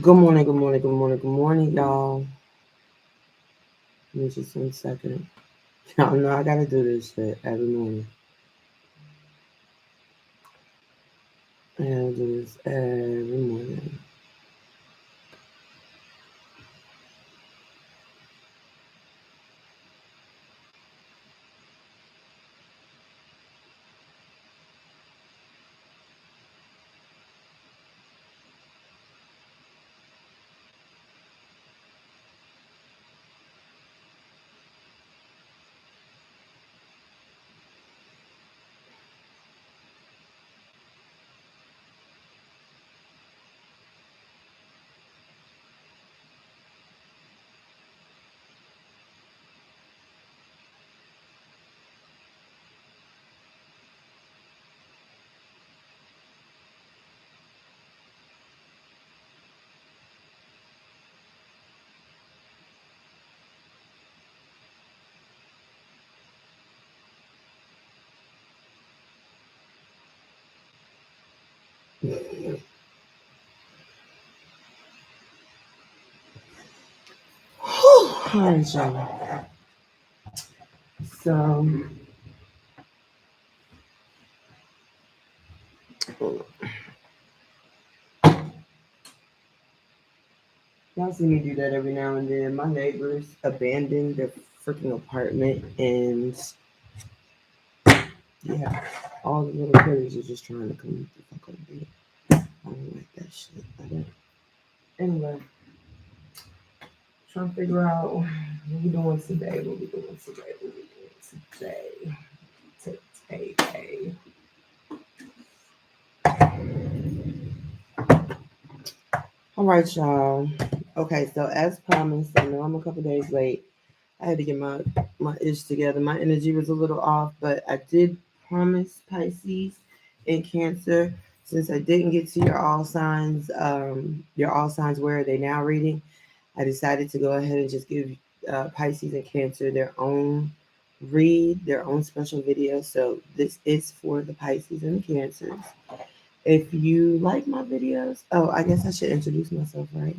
Good morning, good morning, good morning, good morning, y'all. Give me just 1 second. Y'all know I gotta do this shit every morning. I gotta do this every morning. Alright, y'all. So, y'all see me do that every now and then. My neighbors abandoned their freaking apartment, and yeah, all the little critters are just trying to come the fuck over here. I don't like that shit. I don't. Anyway, trying to figure out what we doing today. What we doing today? What we doing today? Today. All right, y'all. Okay, so as promised, I know I'm a couple days late. I had to get my ish together. My energy was a little off, but I did promise Pisces and Cancer. Since I didn't get to your all signs, where are they now reading? I decided to go ahead and just give Pisces and Cancer their own their own special video. So this is for the Pisces and the Cancers. If you like my videos, oh, I guess I should introduce myself, right?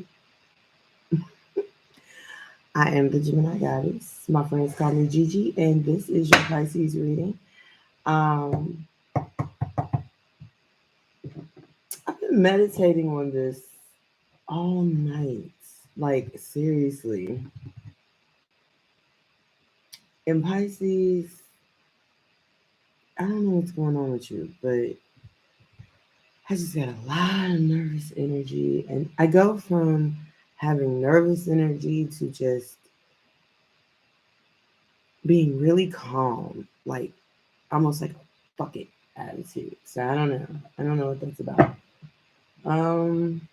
I am the Gemini Goddess. My friends call me Gigi, and this is your Pisces reading. Um, I've been meditating on this all night. Like, seriously. In Pisces, I don't know what's going on with you, but I just got a lot of nervous energy. And I go from having nervous energy to just being really calm, like almost like a fuck it attitude. So I don't know. I don't know what that's about. Um,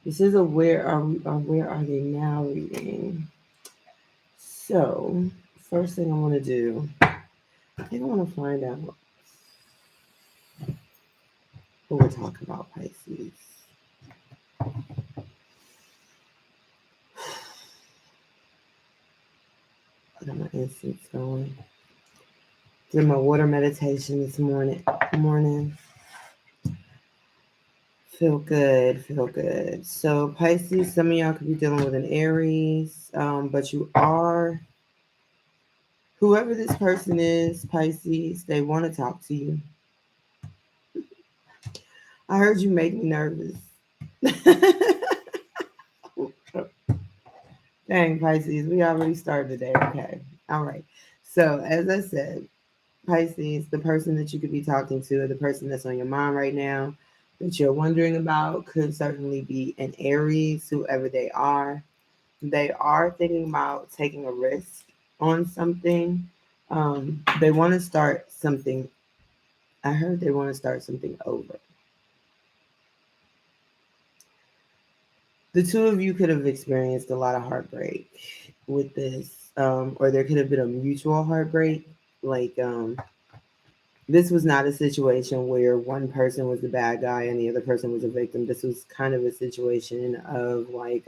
this is a where are they now reading? So first thing I want to do, I think I want to find out what we're talking about, Pisces. I got my incense going. Did my water meditation this morning. Feel good, feel good. So Pisces, some of y'all could be dealing with an Aries, but you are whoever this person is, Pisces. They want to talk to you. I heard you make me nervous. Dang, Pisces, we already started today. Okay, all right. So as I said, Pisces, the person that you could be talking to, or the person that's on your mind right now that you're wondering about, could certainly be an Aries, whoever they are. They are thinking about taking a risk on something. They want to start something. I heard they want to start something over. The two of you could have experienced a lot of heartbreak with this, or there could have been a mutual heartbreak. Like, this was not a situation where one person was the bad guy and the other person was a victim. This was kind of a situation of like,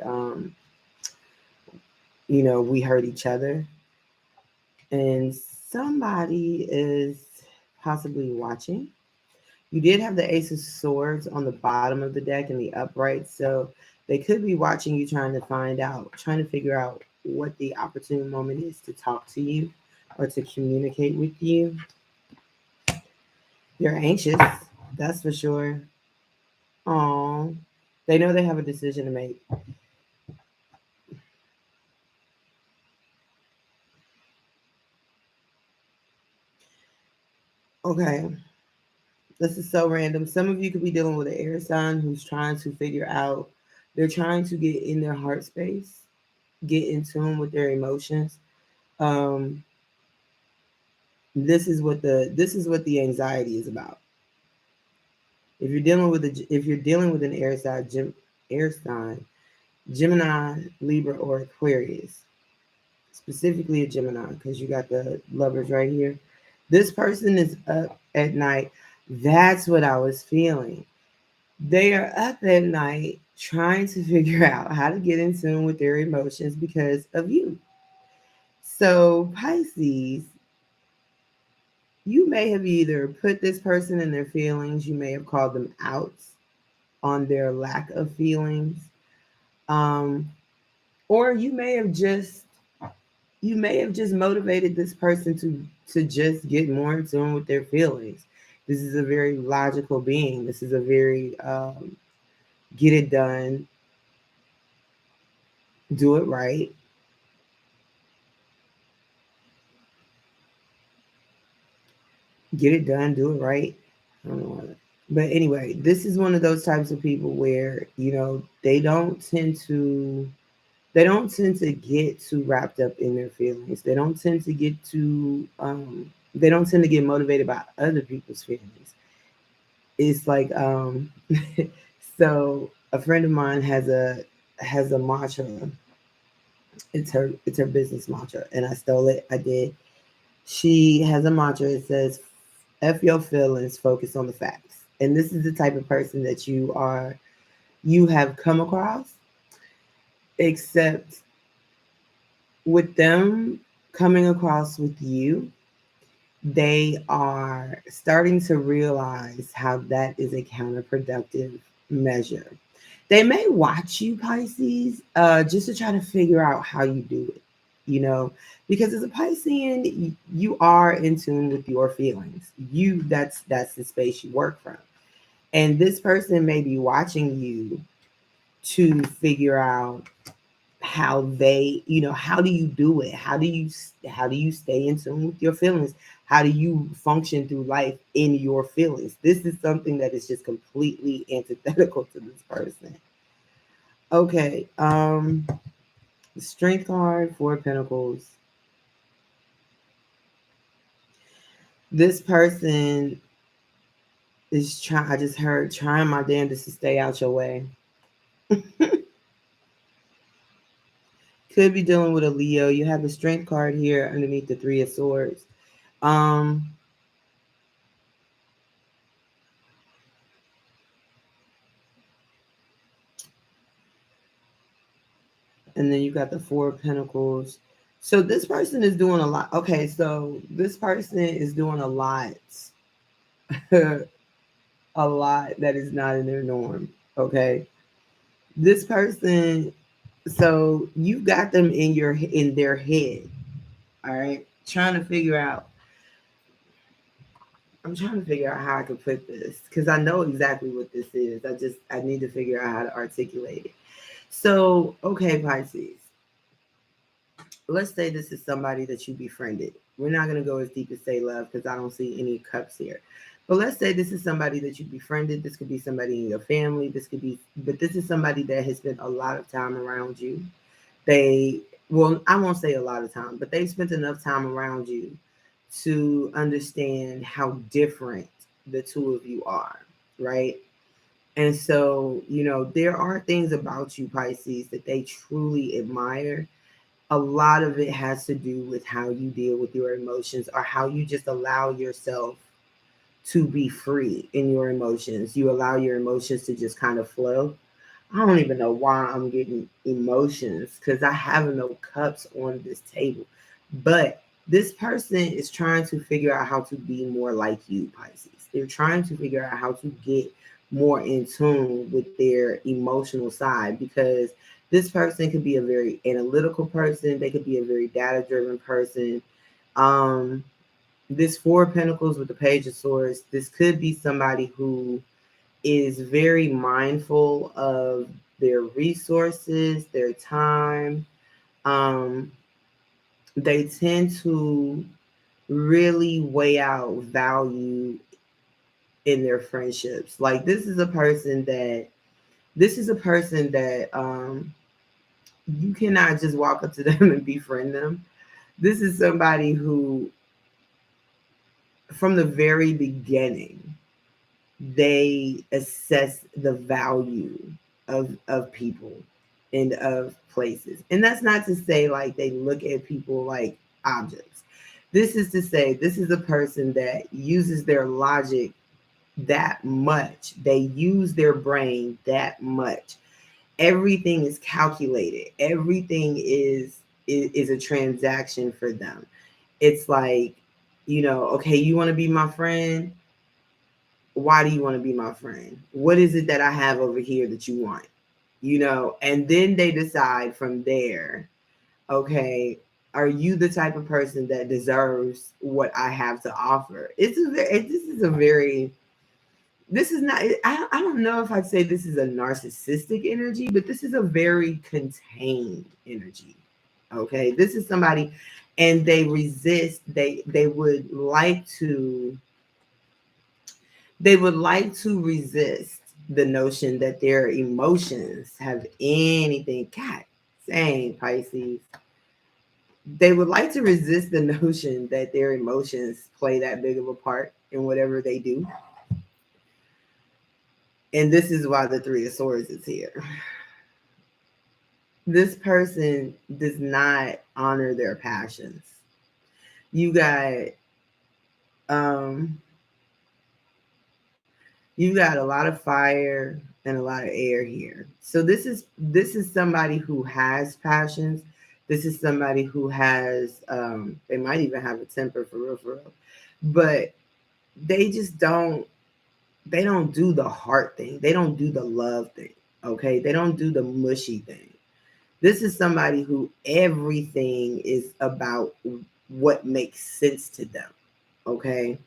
we hurt each other, and somebody is possibly watching. You did have the Ace of Swords on the bottom of the deck and the upright, so they could be watching you, trying to figure out what the opportune moment is to talk to you or to communicate with you. You're anxious, that's for sure. Oh, they know they have a decision to make. Okay, this is so random. Some of you could be dealing with an air sign who's trying to figure out, they're trying to get in their heart space, get in tune with their emotions. Um, this is what the anxiety is about. If you're dealing with an air sign, Gemini, Libra, or Aquarius, specifically a Gemini, because you got the lovers right here. This person is up at night. That's what I was feeling. They are up at night trying to figure out how to get in tune with their emotions because of you. So, Pisces, you may have either put this person in their feelings, you may have called them out on their lack of feelings, um, or you may have just motivated this person to just get more in tune with their feelings. This is a very logical being. This is a very get it done, do it right, get it done, do it right. I don't know why. But anyway, this is one of those types of people where they don't tend to get too wrapped up in their feelings. They don't tend to get motivated by other people's feelings. It's like so a friend of mine has a mantra. It's her business mantra, and I stole it. I did. She has a mantra. It says, "F your feelings, focus on the facts." And this is the type of person that you have come across, except with them coming across with you, they are starting to realize how that is a counterproductive measure. They may watch you, Pisces, just to try to figure out how you do it, you know, because as a Piscean, you are in tune with your feelings. That's the space you work from. And this person may be watching you to figure out how how do you do it, how do you stay in tune with your feelings, how do you function through life in your feelings. This is something that is just completely antithetical to this person. Okay, strength card, four of pentacles. This person is trying, I just heard, trying my damnedest to stay out your way. Could be dealing with a Leo. You have the strength card here underneath the three of swords. um and then you got the four of pentacles. So this person is doing a lot. Okay, so this person is doing a lot, a lot that is not in their norm. Okay, this person. So you've got them in their head. All right, trying to figure out. I'm trying to figure out how I could put this because I know exactly what this is. I need to figure out how to articulate it. So okay, Pisces. Let's say this is somebody that you befriended. We're not going to go as deep as say love because I don't see any cups here. But let's say this is somebody that you befriended. This could be somebody in your family. But this is somebody that has spent a lot of time around you. They, well, I won't say a lot of time, but they've spent enough time around you to understand how different the two of you are, right? And so, there are things about you, Pisces, that they truly admire. A lot of it has to do with how you deal with your emotions or how you just allow yourself to be free in your emotions. You allow your emotions to just kind of flow. I don't even know why I'm getting emotions because I have no cups on this table. But This person is trying to figure out how to be more like you, Pisces. They're trying to figure out how to get more in tune with their emotional side, because this person could be a very analytical person. They could be a very data driven person. Um, this Four of Pentacles with the Page of Swords, this could be somebody who is very mindful of their resources, their time. Um, they tend to really weigh out value in their friendships. Like this is a person that you cannot just walk up to them and befriend them. This is somebody who, from the very beginning, they assess the value of people and of places. And that's not to say like they look at people like objects. This is to say this is a person that uses their logic that much. They use their brain that much. Everything is calculated. Everything is a transaction for them. It's like, okay, you want to be my friend? Why do you want to be my friend? What is it that I have over here that you want? And then they decide from there, okay, are you the type of person that deserves what I have to offer? This is not, I don't know if I'd say this is a narcissistic energy, but this is a very contained energy. Okay. This is somebody, and they resist, they would like to resist the notion that their emotions have anything. God dang, Pisces. They would like to resist the notion that their emotions play that big of a part in whatever they do. And this is why the Three of Swords is here. This person does not honor their passions. You got um you got a lot of fire and a lot of air here. So this is somebody who has passions. This is somebody who has they might even have a temper, for real. But they just don't do the heart thing. They don't do the love thing. Okay? They don't do the mushy thing. This is somebody who everything is about what makes sense to them. Okay?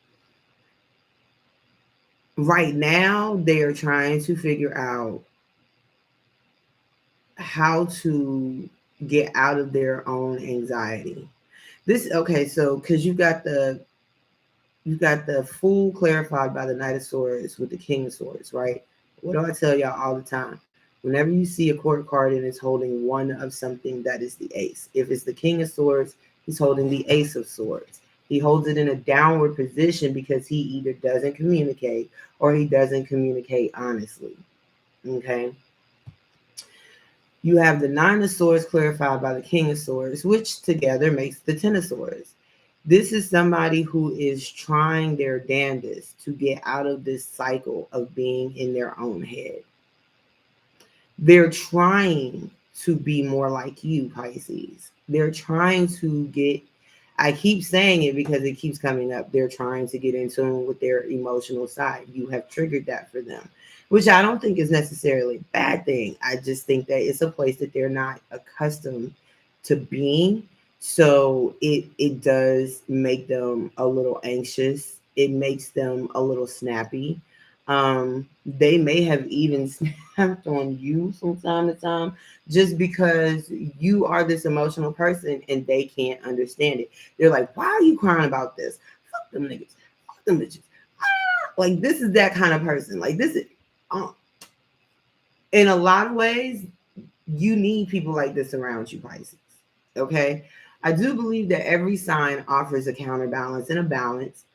Right now, they are trying to figure out how to get out of their own anxiety. Okay, so because you got the Fool clarified by the Knight of Swords with the King of Swords, right? What do I tell y'all all the time? Whenever you see a court card and it's holding one of something, that is the ace. If it's the King of Swords, he's holding the Ace of Swords. He holds it in a downward position because he either doesn't communicate or he doesn't communicate honestly. Okay. You have the Nine of Swords clarified by the King of Swords, which together makes the Ten of Swords. This is somebody who is trying their damnedest to get out of this cycle of being in their own head. They're trying to be more like you, Pisces. They're trying to get, I keep saying it because it keeps coming up. They're trying to get in tune with their emotional side. You have triggered that for them, which I don't think is necessarily a bad thing. I just think that it's a place that they're not accustomed to being. So it does make them a little anxious. It makes them a little snappy. They may have even snapped on you from time to time just because you are this emotional person and they can't understand it. They're like, why are you crying about this? Fuck them niggas. Fuck them bitches. Ah! Like, this is that kind of person. Like, this is, in a lot of ways, you need people like this around you, Pisces. Okay. I do believe that every sign offers a counterbalance and a balance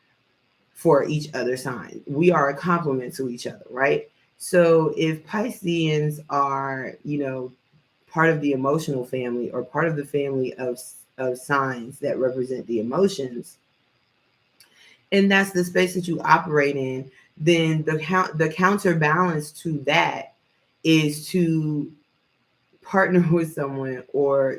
for each other sign. We are a complement to each other, right? So if Pisceans are, part of the emotional family or part of the family of signs that represent the emotions, and that's the space that you operate in, then the counterbalance to that is to partner with someone, or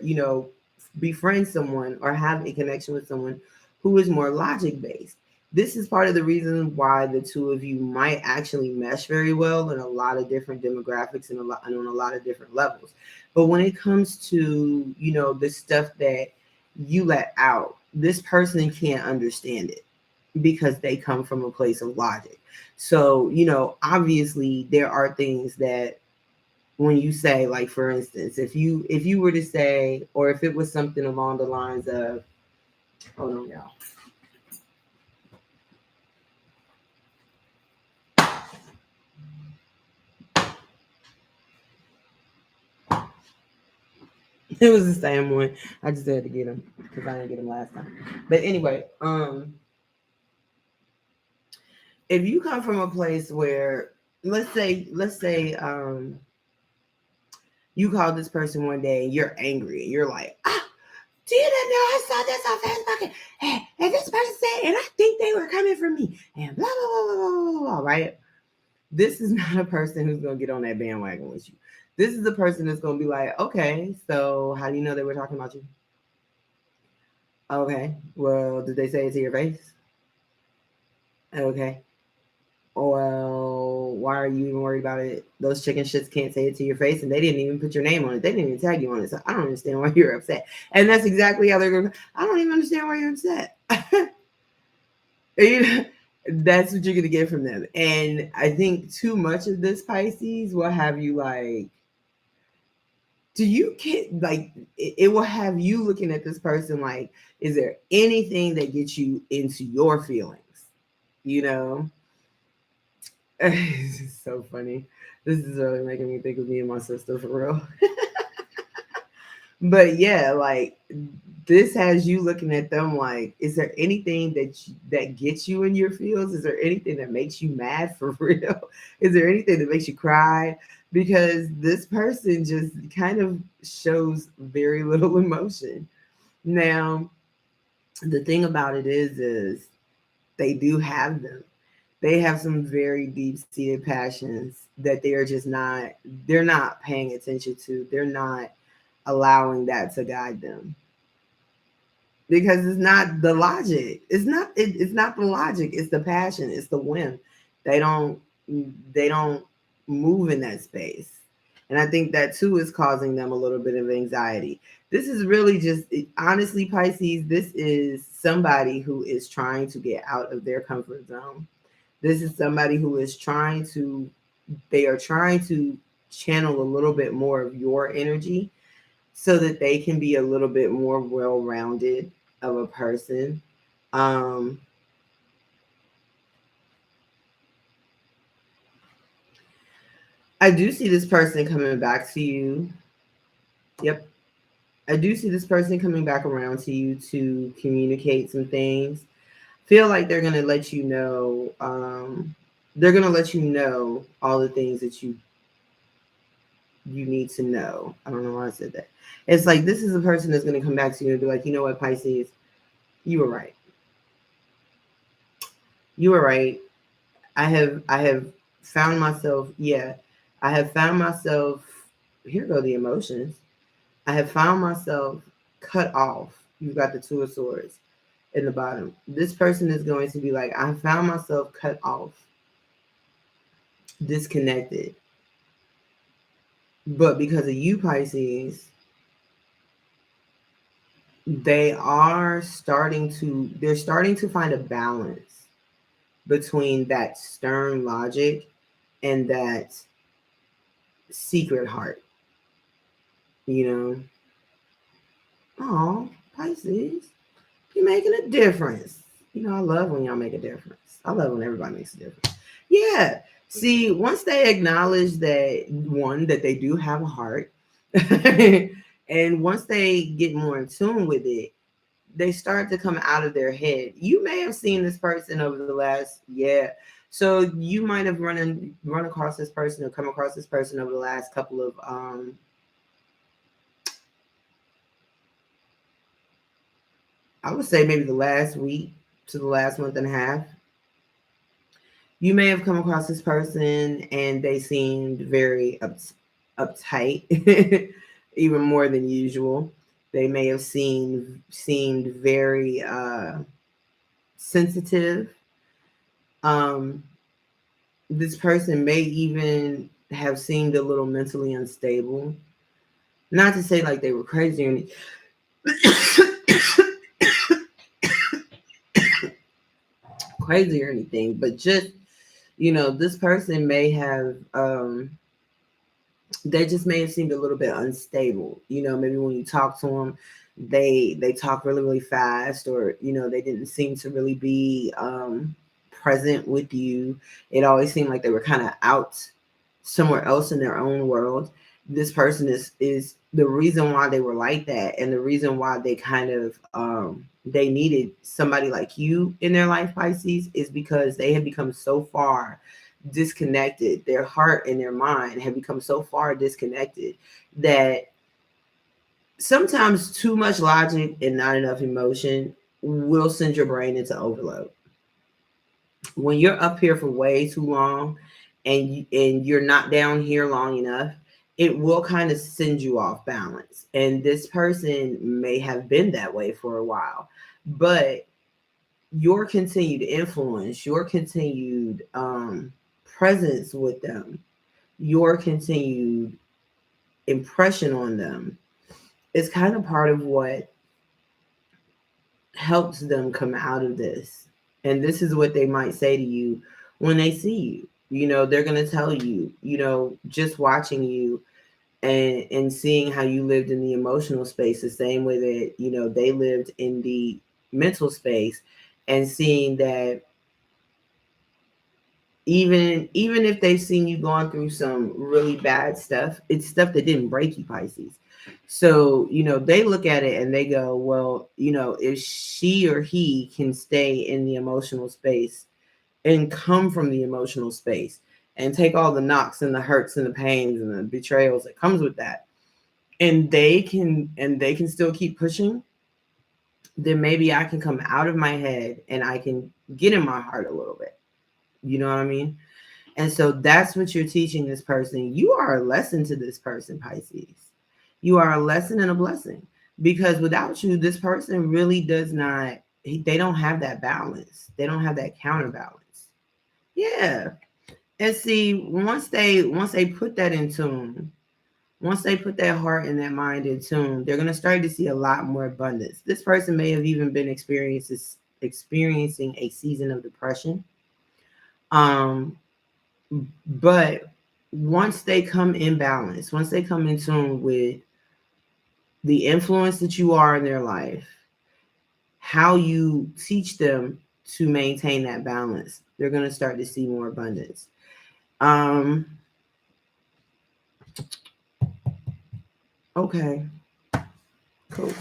befriend someone or have a connection with someone who is more logic based. This is part of the reason why the two of you might actually mesh very well in a lot of different demographics and on a lot of different levels. But when it comes to, the stuff that you let out, this person can't understand it because they come from a place of logic. So, obviously there are things that when you say, like, for instance, if you were to say, or if it was something along the lines of, hold on y'all. It was the same one. I just had to get him because I didn't get him last time. But anyway, if you come from a place where, let's say you call this person one day and you're angry and you're like, do you not know I saw this on Facebook and this person said, and I think they were coming for me and blah blah blah blah blah blah blah, right? This is not a person who's gonna get on that bandwagon with you. This is a person that's gonna be like, okay, so how do you know they were talking about you? Okay, well, did they say it to your face? Okay. Well, why are you even worried about it? Those chicken shits can't say it to your face, and they didn't even put your name on it. They didn't even tag you on it. So I don't understand why you're upset. And that's exactly how they're going. I don't even understand why you're upset. You know, that's what you're gonna get from them. And I think too much of this Pisces will have you like, do you get like it will have you looking at this person like, is there anything that gets you into your feelings? You know, it's just so funny. This is really making me think of me and my sister for real. But yeah, like this has you looking at them like, is there anything that gets you in your feels? Is there anything that makes you mad for real? Is there anything that makes you cry? Because this person just kind of shows very little emotion. Now, the thing about it is they do have them. They have some very deep seated passions that they are just not, they're not paying attention to. They're not allowing that to guide them because it's not the logic. It's not the logic. It's the passion. It's the whim. They don't they don't move in that space, and I think that too is causing them a little bit of anxiety. This is really just honestly, Pisces. This is somebody who is trying to get out of their comfort zone. This is somebody who is trying to. They are trying to channel a little bit more of your energy so that they can be a little bit more well-rounded of a person. Um, I do see this person coming back to you. Yep. I do see this person coming back around to you to communicate some things. Feel like they're gonna let you know. They're gonna let you know all the things that you need to know. I don't know why I said that. It's like this is a person that's gonna come back to you and be like, you know what, Pisces, you were right. You were right. I have found myself, yeah, I have found myself, here go the emotions. I have found myself cut off. You've got the two of swords in the bottom. This person is going to be like, I found myself cut off, disconnected. But because of you, Pisces, they're starting to find a balance between that stern logic and that secret heart, you know. Oh, Pisces, you're making a difference. I love when y'all make a difference. I love when everybody makes a difference. Yeah. See, once they acknowledge that, one, that they do have a heart, and once they get more in tune with it, they start to come out of their head. You may have seen this person over the last, yeah. So you might have run across this person or come across this person over the last couple of I would say maybe the last week to the last month and a half. You may have come across this person and they seemed very uptight, even more than usual. They may have seemed very sensitive. Um, this person may even have seemed a little mentally unstable. Not to say like they were crazy or anything. Crazy or anything, but just, this person may have they just may have seemed a little bit unstable. Maybe when you talk to them, they talk really really fast, or they didn't seem to really be present with you. It always seemed like they were kind of out somewhere else in their own world. This person is the reason why they were like that, and the reason why they kind of they needed somebody like you in their life, Pisces, is because they had become so far disconnected. Their heart and their mind have become so far disconnected that sometimes too much logic and not enough emotion will send your brain into overload. When you're up here for way too long and you're not down here long enough, it will kind of send you off balance. And this person may have been that way for a while, but your continued influence, your continued presence with them, your continued impression on them is kind of part of what helps them come out of this. And this is what they might say to you when they see you. They're going to tell you, just watching you and seeing how you lived in the emotional space the same way that, they lived in the mental space, and seeing that even if they've seen you going through some really bad stuff, it's stuff that didn't break you, Pisces. So, they look at it and they go, well, if she or he can stay in the emotional space and come from the emotional space and take all the knocks and the hurts and the pains and the betrayals that comes with that, and they can still keep pushing, then maybe I can come out of my head and I can get in my heart a little bit. You know what I mean? And so that's what you're teaching this person. You are a lesson to this person, Pisces. You are a lesson and a blessing, because without you, this person really does not, they don't have that balance. They don't have that counterbalance. Yeah. And see, once they put that in tune, once they put their heart and their mind in tune, they're going to start to see a lot more abundance. This person may have even been experiencing a season of depression. Um, But once they come in balance, once they come in tune with the influence that you are in their life, how you teach them to maintain that balance, they're going to start to see more abundance. Um, okay, cool.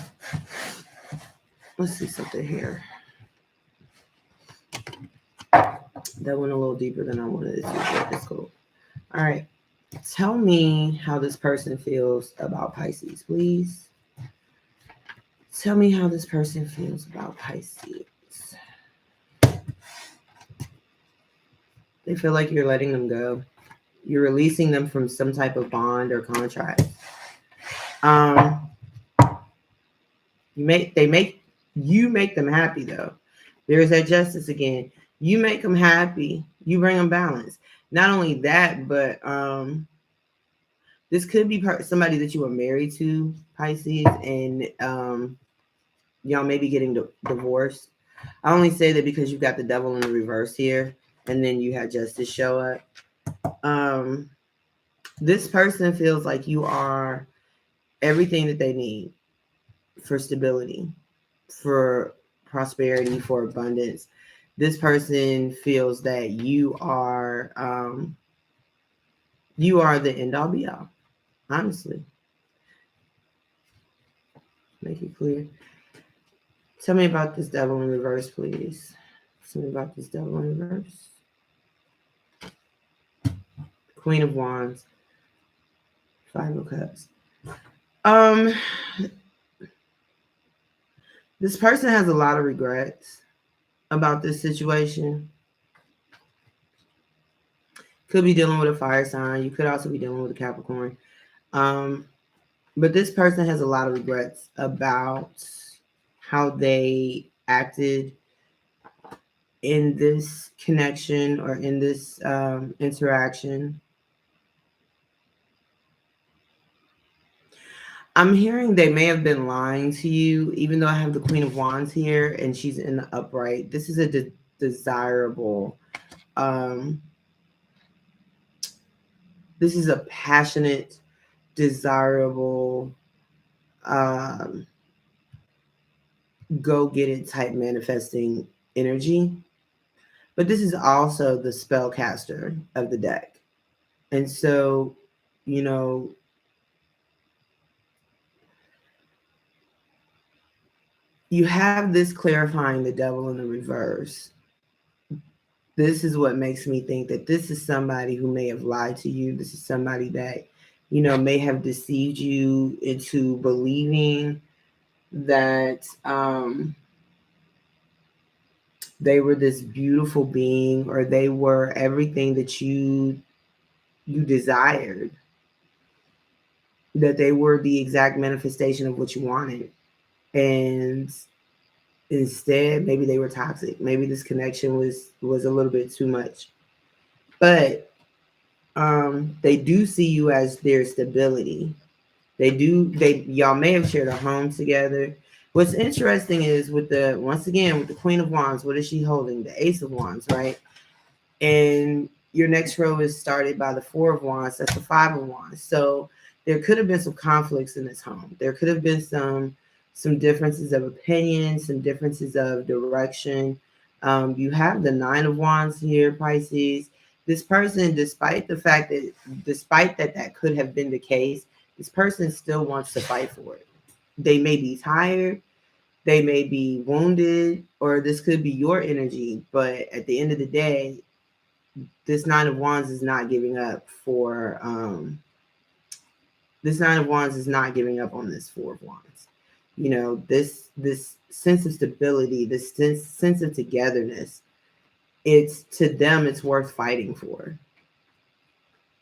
Let's see something here. That went a little deeper than I wanted it to, but it's cool. All right. Tell me how this person feels about Pisces, please. Tell me how this person feels about Pisces. They feel like you're letting them go. You're releasing them from some type of bond or contract. Um, you make them happy though. There's that justice again. You make them happy. You bring them balance. Not only that, but this could be somebody that you were married to, Pisces, and y'all may be getting divorced. I only say that because you've got the devil in the reverse here, and then you had justice show up. This person feels like you are everything that they need for stability, for prosperity, for abundance. This person feels that you are the end all be all. Honestly, make it clear. Tell me about this devil in reverse, please. Tell me about this devil in reverse. Queen of Wands, Five of Cups. Um, this person has a lot of regrets about this situation. Could be dealing with a fire sign. You could also be dealing with a Capricorn. Um, But this person has a lot of regrets about how they acted in this connection or in this interaction. I'm hearing they may have been lying to you, even though I have the Queen of Wands here and she's in the upright. This is a desirable, um, this is a passionate, desirable, um, go get it type manifesting energy. But this is also the spellcaster of the deck. And so, you know, you have this clarifying the devil in the reverse. This is what makes me think that this is somebody who may have lied to you. This is somebody that, may have deceived you into believing that they were this beautiful being or they were everything that you desired, that they were the exact manifestation of what you wanted. And instead, maybe they were toxic. Maybe this connection was a little bit too much. But they do see you as their stability. They y'all may have shared a home together. What's interesting is with the once again with the Queen of Wands, what is she holding? The Ace of Wands, right? And your next row is started by the Four of Wands. That's the Five of Wands. So there could have been some conflicts in this home. There could have been some differences of opinion, some differences of direction. You have the Nine of Wands here, Pisces. This person, despite that could have been the case, this person still wants to fight for it. They may be tired, they may be wounded, or this could be your energy. But at the end of the day, this Nine of Wands is not giving up for this Nine of Wands is not giving up on this Four of Wands. This sense of stability, this sense of togetherness, it's to them it's worth fighting for.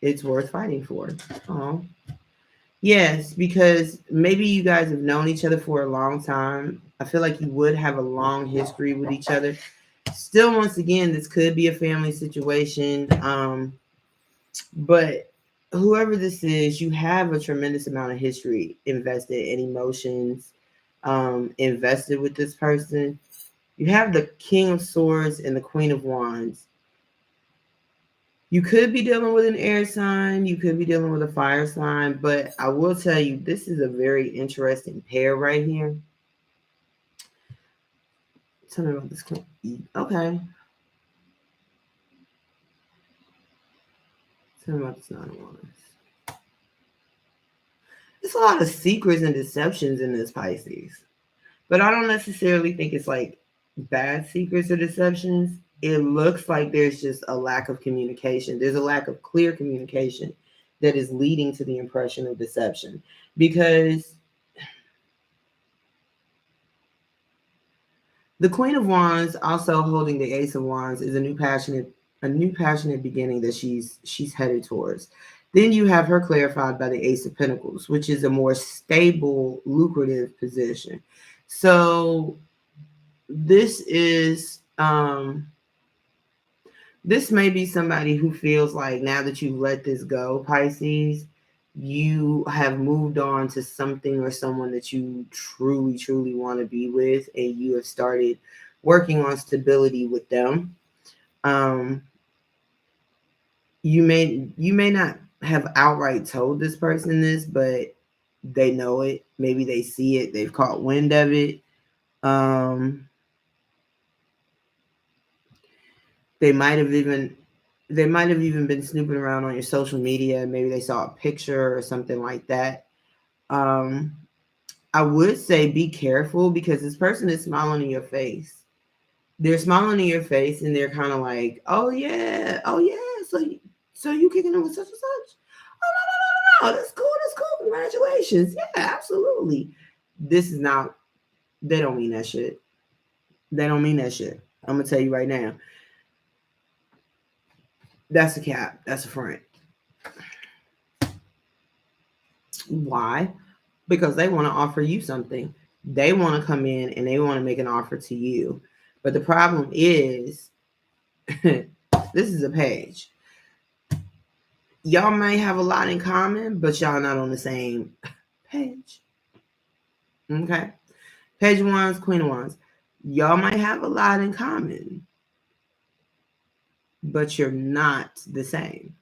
It's worth fighting for. Oh. Yes, because maybe you guys have known each other for a long time. I feel like you would have a long history with each other. Still, once again, this could be a family situation. But whoever this is, you have a tremendous amount of history invested in emotions, invested with this person. You have the King of Swords and the Queen of Wands. You could be dealing with an air sign, you could be dealing with a fire sign, but I will tell you, this is a very interesting pair right here. Tell me about this. Okay. Tell me about this Nine of Wands. There's a lot of secrets and deceptions in this Pisces. But I don't necessarily think it's like bad secrets or deceptions. It looks like there's just a lack of communication. There's a lack of clear communication that is leading to the impression of deception. Because the Queen of Wands, also holding the Ace of Wands, is a new passionate beginning that she's headed towards. Then you have her clarified by the Ace of Pentacles, which is a more stable, lucrative position. So this is this may be somebody who feels like now that you've let this go, Pisces, you have moved on to something or someone that you truly, truly want to be with, and you have started working on stability with them. You may not have outright told this person this, but they know it. Maybe they see it. They've caught wind of it. Um, They might have even been snooping around on your social media. Maybe they saw a picture or something like that. Um, I would say be careful because this person is smiling in your face. They're smiling in your face and they're kind of like, oh yeah, so you kicking it with such and such? Oh no, that's cool, congratulations, yeah, absolutely. This is not. They don't mean that shit. They don't mean that shit. I'm gonna tell you right now. That's a cap. That's a front. Why? because they want to offer you something. They want to come in and they want to make an offer to you. But the problem is, this is a page. Y'all may have a lot in common, but y'all not on the same page. Okay? Page of Wands, Queen of Wands. Y'all might have a lot in common, but you're not the same.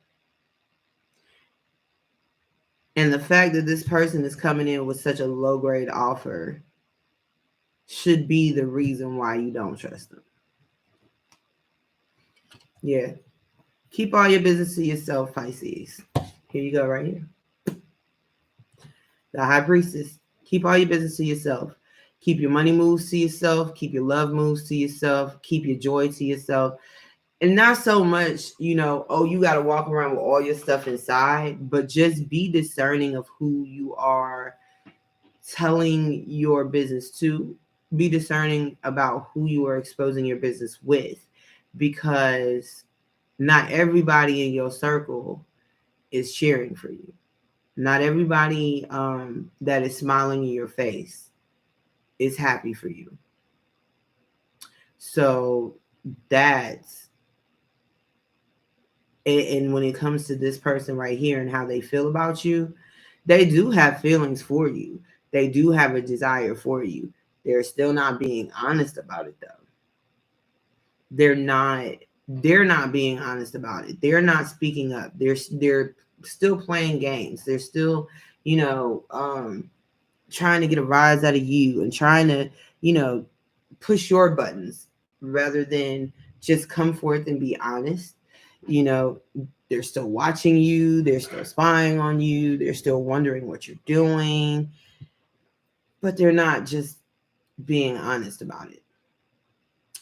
And the fact that this person is coming in with such a low grade offer should be the reason why you don't trust them. Yeah. Keep all your business to yourself, Pisces. Here you go, right here. The High Priestess. Keep all your business to yourself. Keep your money moves to yourself. Keep your love moves to yourself. Keep your joy to yourself. And not so much, oh, you got to walk around with all your stuff inside, but just be discerning of who you are telling your business to. Be discerning about who you are exposing your business with, because not everybody in your circle is cheering for you. Not everybody that is smiling in your face is happy for you. So that's, and when it comes to this person right here and how they feel about you, they do have feelings for you. They do have a desire for you. They're still not being honest about it, though. They're not being honest about it. They're not speaking up. They're still playing games. They're still, trying to get a rise out of you and trying to, push your buttons rather than just come forth and be honest. They're still watching you. They're still spying on you. They're still wondering what you're doing, but they're not just being honest about it.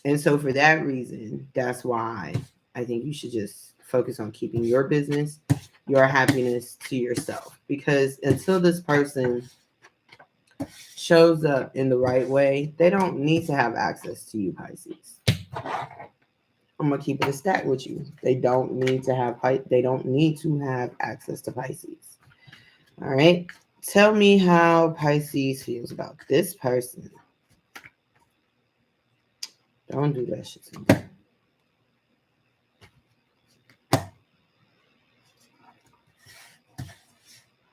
And so for that reason, that's why I think you should just focus on keeping your business, your happiness to yourself. Because until this person shows up in the right way, they don't need to have access to you, Pisces. I'm gonna keep it a stack with you. They don't need to have access to Pisces. All right. Tell me how Pisces feels about this person. Don't do that shit to me.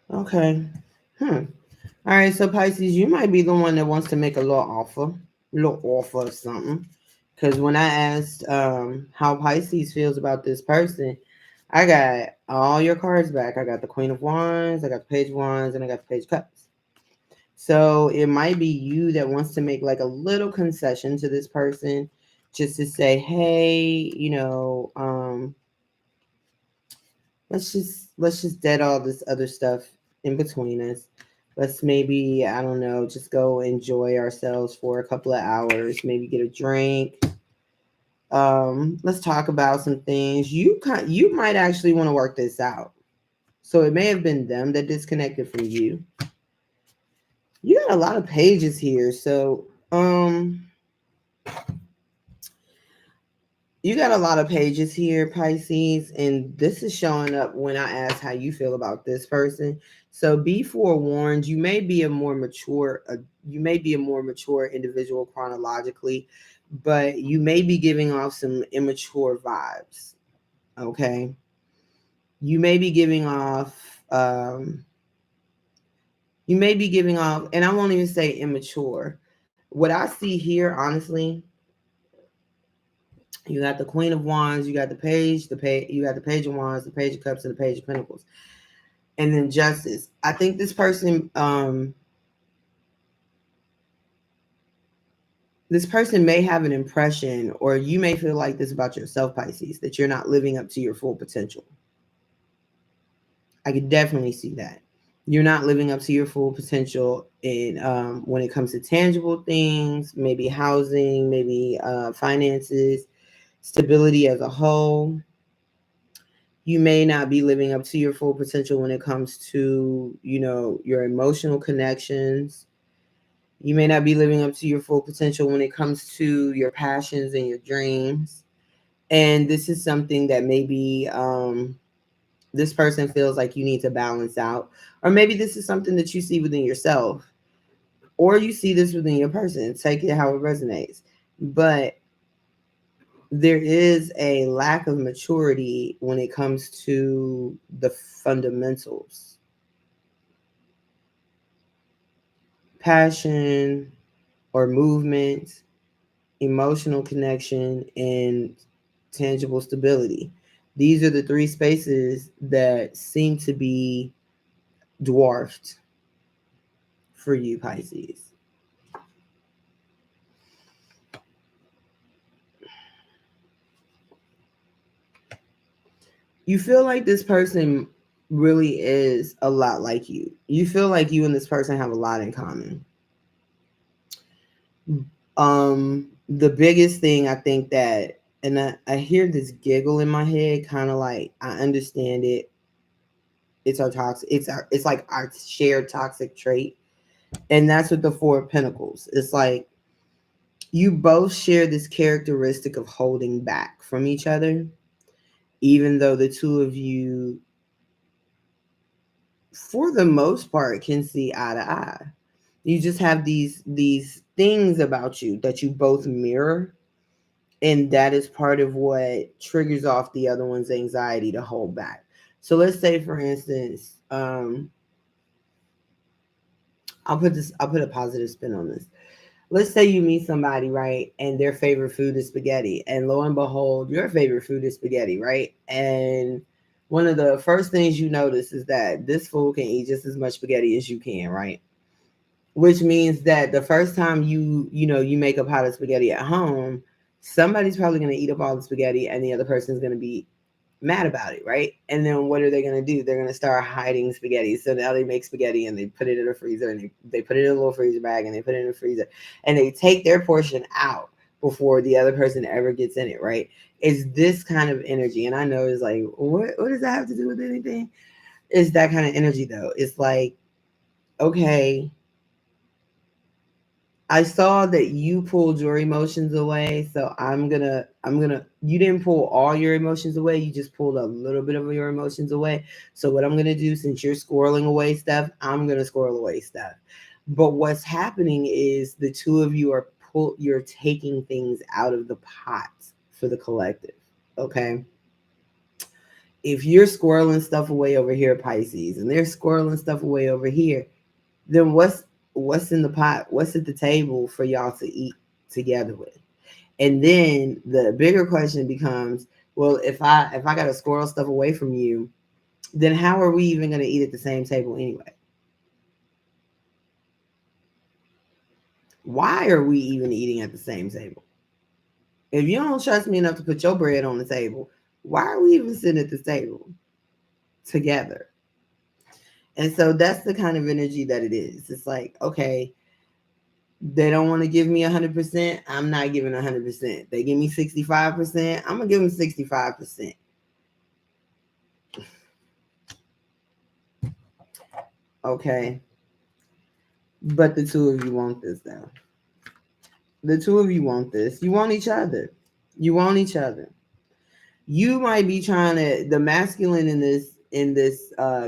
Okay. All right. So Pisces, you might be the one that wants to make a little offer of something. Because when I asked how Pisces feels about this person, I got all your cards back. I got the Queen of Wands, I got the Page of Wands, and I got the Page of Cups. So it might be you that wants to make like a little concession to this person, just to say, hey, let's just dead all this other stuff in between us. Let's maybe, I don't know, just go enjoy ourselves for a couple of hours, maybe get a drink. Let's talk about some things. You might actually want to work this out. So it may have been them that disconnected from you. You got a lot of pages here. So, you got a lot of pages here, Pisces, and this is showing up when I ask how you feel about this person. So be forewarned, you may be a more mature individual chronologically, but you may be giving off some immature vibes. Okay. You may be giving off, and I won't even say immature. What I see here, honestly, you got the Queen of Wands, you got you got the Page of Wands, the Page of Cups, and the Page of Pentacles. And then Justice. I think this person may have an impression, or you may feel like this about yourself, Pisces, that you're not living up to your full potential. I could definitely see that. You're not living up to your full potential in when it comes to tangible things, maybe housing, maybe finances, stability as a whole. You may not be living up to your full potential when it comes to, your emotional connections. You may not be living up to your full potential when it comes to your passions and your dreams. And this is something that maybe This person feels like you need to balance out, or maybe this is something that you see within yourself, or you see this within your person. Take it how it resonates. But there is a lack of maturity when it comes to the fundamentals: passion or movement, emotional connection, and tangible stability. These are the three spaces that seem to be dwarfed for you, Pisces. You feel like this person really is a lot like you. You feel like you and this person have a lot in common. The biggest thing I think that, and I hear this giggle in my head, kind of like I understand it. It's our toxic. It's like our shared toxic trait, and that's with the Four of Pentacles. It's like you both share this characteristic of holding back from each other, even though the two of you, for the most part, can see eye to eye. You just have these things about you that you both mirror, and that is part of what triggers off the other one's anxiety to hold back. So let's say, for instance, I'll put a positive spin on this. Let's say you meet somebody, right, and their favorite food is spaghetti, and lo and behold, your favorite food is spaghetti, right? And one of the first things you notice is that this fool can eat just as much spaghetti as you can, right? Which means that the first time you make a pot of spaghetti at home, somebody's probably going to eat up all the spaghetti, and the other person's going to be mad about it, right? And then what are they going to do? They're going to start hiding spaghetti. So now they make spaghetti and they put it in a freezer, and they put it in a little freezer bag, and they put it in a freezer, and they take their portion out before the other person ever gets in it, right? It's this kind of energy. And I know it's like, what does that have to do with anything? It's that kind of energy though. It's like, okay, I saw that you pulled your emotions away, so I'm gonna you didn't pull all your emotions away, you just pulled a little bit of your emotions away. So what I'm gonna do, since you're squirreling away stuff, I'm gonna squirrel away stuff. But what's happening is the two of you you're taking things out of the pot for the collective. Okay. If you're squirreling stuff away over here, Pisces, and they're squirreling stuff away over here, then what's in the pot? What's at the table for y'all to eat together with? And then the bigger question becomes, well, if I got to squirrel stuff away from you, then how are we even going to eat at the same table anyway? Why are we even eating at the same table? If you don't trust me enough to put your bread on the table, why are we even sitting at this table together? And so that's the kind of energy that it is. It's like, okay, they don't want to give me 100%. I'm not giving 100%. They give me 65%. I'm going to give them 65%. Okay. But the two of you want this, though. The two of you want this. You want each other. You want each other. You might be trying to, the masculine in this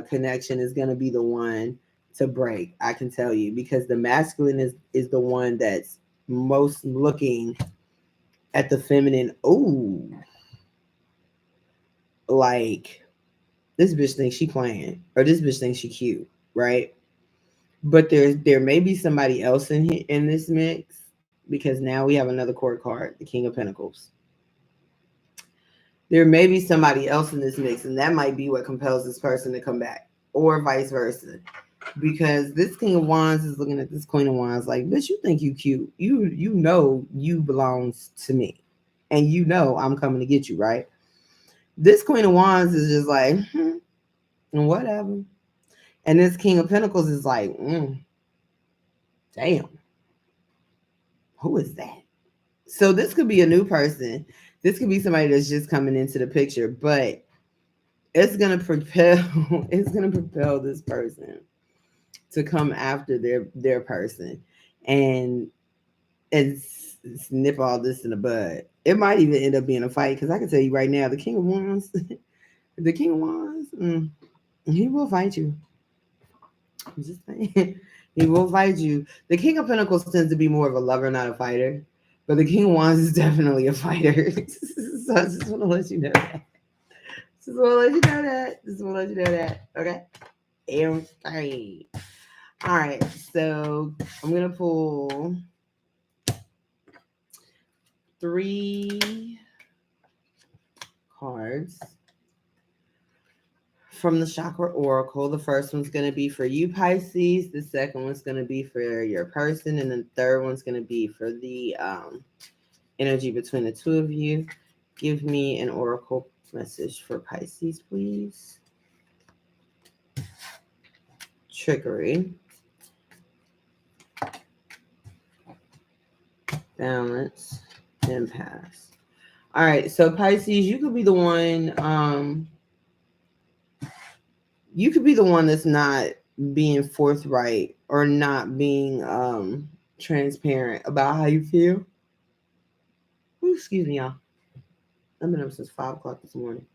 connection is going to be the one to break. I can tell you, because the masculine is the one that's most looking at the feminine. Oh, like, this bitch thinks she playing, or this bitch thinks she cute, right? But there may be somebody else in this mix, because now we have another court card, the King of Pentacles. There may be somebody else in this mix, and that might be what compels this person to come back, or vice versa. Because this King of Wands is looking at this Queen of Wands like, bitch, you think you cute. You know you belongs to me. And you know I'm coming to get you, right? This Queen of Wands is just like, whatever. And this King of Pentacles is like, damn, who is that? So this could be a new person. This could be somebody that's just coming into the picture, but it's gonna propel it's gonna propel this person to come after their person and and snip all this in the bud. It might even end up being a fight, because I can tell you right now, the King of Wands The King of Wands, he will fight you. I'm just saying. He will fight you. The King of Pentacles tends to be more of a lover, not a fighter. But the King of Wands is definitely a fighter. So I just want to let you know that. Just want to let you know that. Just want to let you know that. Okay? Okay. All right. So I'm going to pull 3 cards from the Chakra Oracle. The first one's going to be for you, Pisces. The second one's going to be for your person. And the third one's going to be for the energy between the two of you. Give me an oracle message for Pisces, please. Trickery. Balance. Impasse. All right, so Pisces, you could be the one, that's not being forthright or not being transparent about how you feel. Ooh, excuse me, y'all. I've been up since 5 o'clock this morning.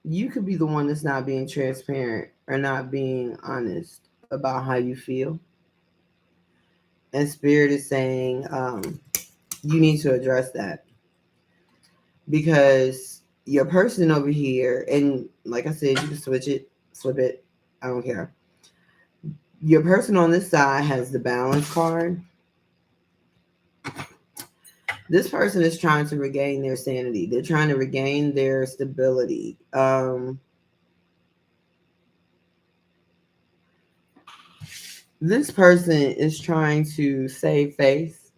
You could be the one that's not being transparent or not being honest about how you feel. And Spirit is saying you need to address that. Because your person over here, and like I said, you can switch it, flip it, I don't care. Your person on this side has the balance card. This person is trying to regain their sanity. They're trying to regain their stability. This person is trying to save face.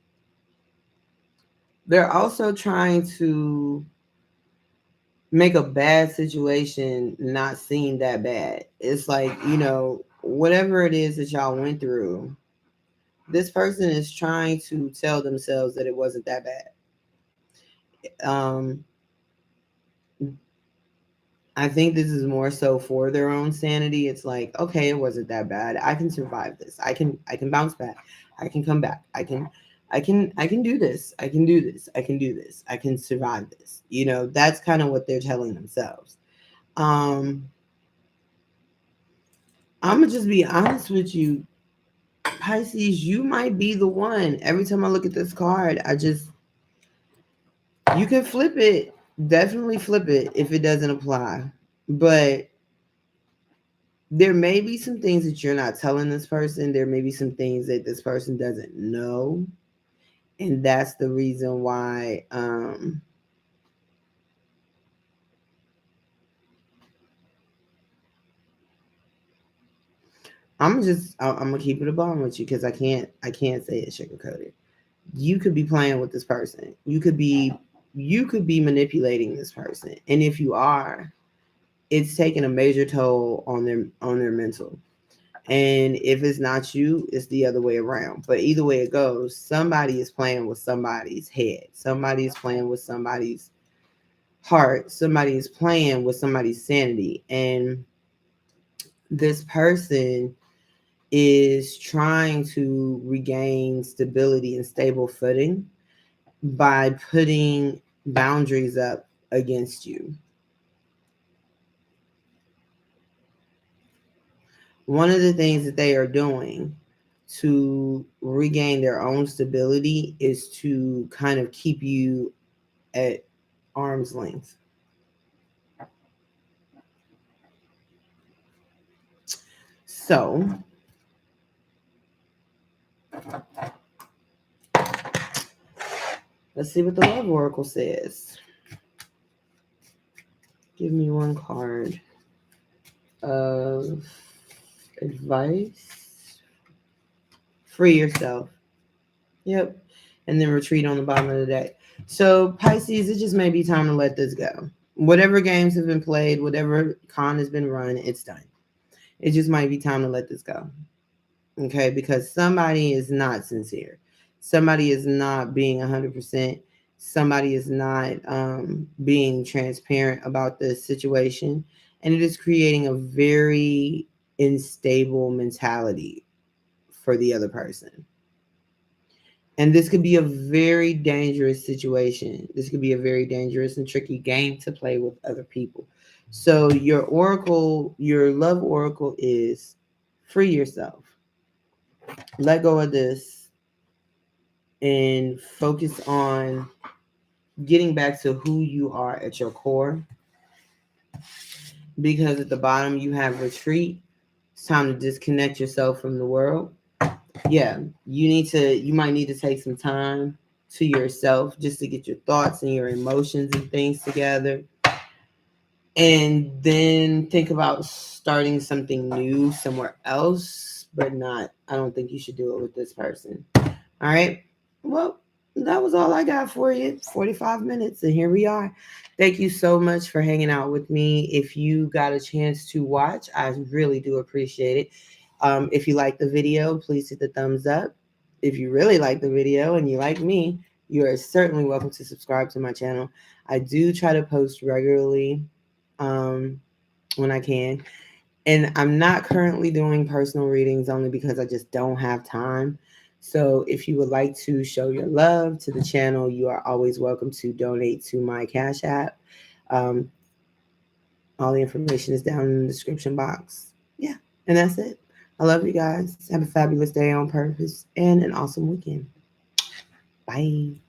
They're also trying to make a bad situation not seem that bad. It's like, whatever it is that y'all went through, this person is trying to tell themselves that it wasn't that bad. I think this is more so for their own sanity. It's like, okay, it wasn't that bad. I can survive this. I can bounce back. I can come back. I can do this. I can do this. I can do this. I can survive this. That's kind of what they're telling themselves. I'm gonna just be honest with you, Pisces, you might be the one. Every time I look at this card, you can flip it. Definitely flip it if it doesn't apply. But there may be some things that you're not telling this person. There may be some things that this person doesn't know. And that's the reason why I'm gonna keep it a bomb with you because I can't say it sugarcoated. You could be playing with this person. You could be manipulating this person. And if you are, it's taking a major toll on their mental. And if it's not you, it's the other way around. But either way it goes, somebody is playing with somebody's head. Somebody is playing with somebody's heart. Somebody is playing with somebody's sanity. And this person is trying to regain stability and stable footing by putting boundaries up against you. One of the things that they are doing to regain their own stability is to kind of keep you at arm's length. So, let's see what the Love Oracle says. Give me one card of advice. Free yourself. Yep. And then retreat on the bottom of the deck. So, Pisces, it just may be time to let this go. Whatever games have been played, whatever con has been run, it's done. It just might be time to let this go. Okay, because somebody is not sincere. Somebody is not being 100%. Somebody is not being transparent about this situation. And it is creating a very unstable mentality for the other person. And this could be a very dangerous situation. This could be a very dangerous and tricky game to play with other people. So your love oracle is free yourself. Let go of this and focus on getting back to who you are at your core. Because at the bottom you have retreat. It's time to disconnect yourself from the world. Yeah, you might need to take some time to yourself just to get your thoughts and your emotions and things together, and then think about starting something new somewhere else, but not I don't think you should do it with this person. All right, well, that was all I got for you. 45 minutes and here we are. Thank you so much for hanging out with me. If you got a chance to watch, I really do appreciate it. If you like the video, please hit the thumbs up. If you really like the video and you like me, you are certainly welcome to subscribe to my channel. I do try to post regularly um, when I can. And I'm not currently doing personal readings only because I just don't have time. So if you would like to show your love to the channel, you are always welcome to donate to my Cash App. Um, all the information is down in the description box. Yeah, and that's it. I love you guys. Have a fabulous day on purpose and an awesome weekend. Bye.